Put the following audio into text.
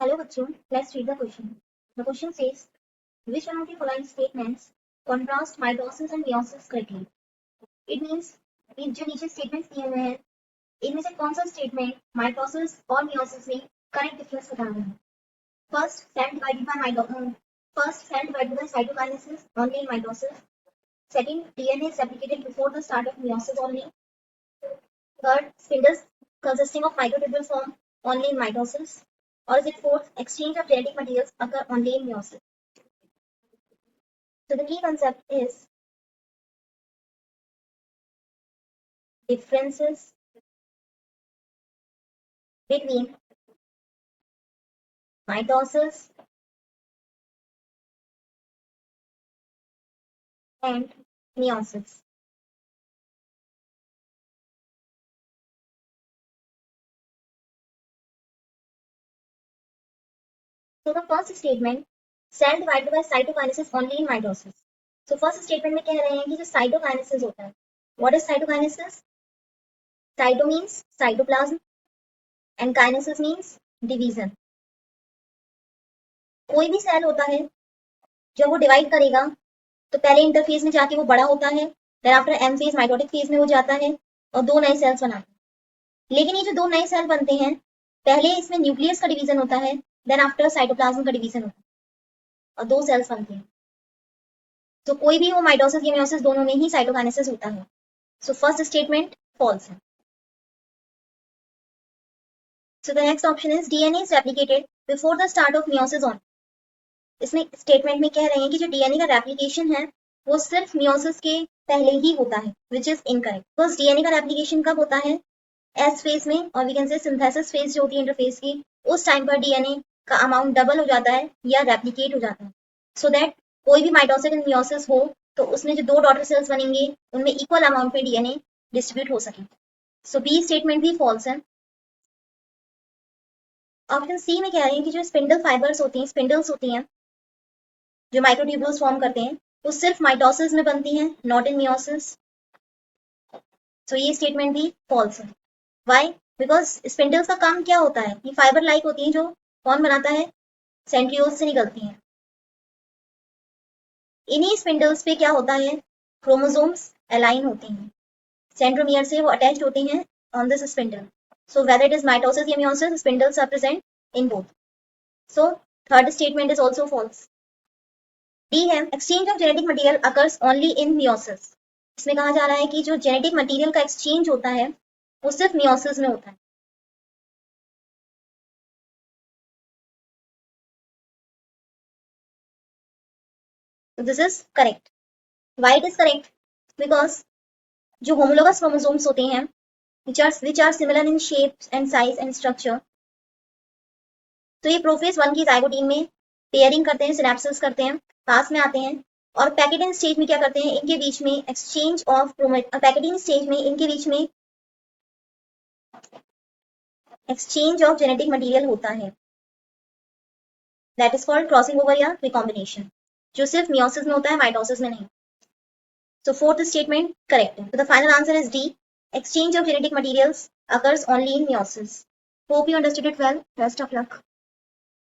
Hello बच्चों, let's read the question. The question says, which one of the following statements contrast mitosis and meiosis correctly? It means कि जो नीचे statements दिए हुए हैं, इनमें से कौन सा statement mitosis और meiosis में correct difference बता रहा है? First, cell divided by cytokinesis only in mitosis. Second, DNA is replicated before the start of meiosis only. Third, spindles consisting of microtubule form only in mitosis. Or is it fourth, exchange of genetic materials occur only in meiosis? So the key concept is differences between mitosis and meiosis. So the first statement, cell divided by cytokinesis only in mitosis. So first statement में कह रहे हैं कि जो cytokinesis होता है, what is cytokinesis? Cyto means cytoplasm and kinesis means division. कोई भी सेल होता है जब वो डिवाइड करेगा तो पहले इंटरफेज में जाके वो बड़ा होता है, then after M phase mitotic phase में वो जाता है और दो नए सेल्स बनाता है। लेकिन ये जो दो नए सेल बनते हैं, पहले इसमें न्यूक्लियस का डिवीजन होता है, देन आफ्टर साइटोप्लाज्म का डिवीजन होता है और दो सेल्स बनते हैं। तो कोई भी वो माइटोसिस या मेयोसिस दोनों में ही साइटोकाइनेसिस होता है। सो फर्स्ट स्टेटमेंट फॉल्स है। So the next option is DNA is replicated before the start of meiosis on. इसमें स्टेटमेंट में कह रहे हैं कि जो डीएनए का रेप्लिकेशन है वो सिर्फ मेयोसिस के पहले ही होता है, which is incorrect. Because DNA का रेप्लिकेशन कब होता है? एस फेज में, और we can say synthesis phase जो होती है इंटरफेज की, उस टाइम पर डीएनए का अमाउंट डबल हो जाता है या रेप्लिकेट हो जाता है, सो दैट कोई भी माइटोसिस एंड मेयोसिस हो तो उसमें जो दो डॉटर सेल्स बनेंगे उनमें इक्वल अमाउंट में डीएनए डिस्ट्रीब्यूट हो सके। सो बी स्टेटमेंट भी फॉल्स है। ऑप्शन सी में कह रहे हैं कि जो स्पिंडल फाइबर्स होती हैं, स्पिंडल्स होती हैं जो माइक्रोट्यूब्यूल्स फॉर्म करते हैं, वो सिर्फ माइटोसिस में बनती हैं, नॉट इन मेयोसिस। सो ये स्टेटमेंट भी फॉल्स है। व्हाई? बिकॉज स्पिंडल्स का काम क्या होता है? ये फाइबर लाइक होती हैं जो कौन बनाता है? सेंट्रियोल्स से निकलती हैं। इन्हीं स्पिंडल्स पे क्या होता है? क्रोमोसोम्स अलाइन होते हैं, सेंट्रोमियर से वो अटैच्ड होते हैं on this spindle. So whether it is mitosis या meiosis, spindles are present in both. So third statement is also false. D है, exchange of genetic material occurs only in meiosis. इसमें कहा जा रहा है कि जो जेनेटिक मटेरियल का एक्सचेंज होता है वो सिर्फ मेयोसिस में होता है। So this is correct. Why it is correct? Because जो होमोलोगस क्रोमोसोम्स होते हैं which are similar in shape and size and structure, तो ये प्रोफेज 1 की जाइगोटीन में पेयरिंग करते हैं, सिनेप्सिस करते हैं, पास में आते हैं और पैकेटिंग स्टेज में क्या करते हैं? इनके बीच में एक्सचेंज ऑफ पैकेटिंग स्टेज में इनके बीच में एक्सचेंज ऑफ जेनेटिक मटेरियल होता है, that is called crossing over या रिकॉम्बिनेशन, जो सिर्फ मेयोसिस में होता है, माइटोसिस में नहीं। So fourth statement correct. So the final answer is D. Exchange of genetic materials occurs only in meiosis. Hope you understood it well. Best of luck.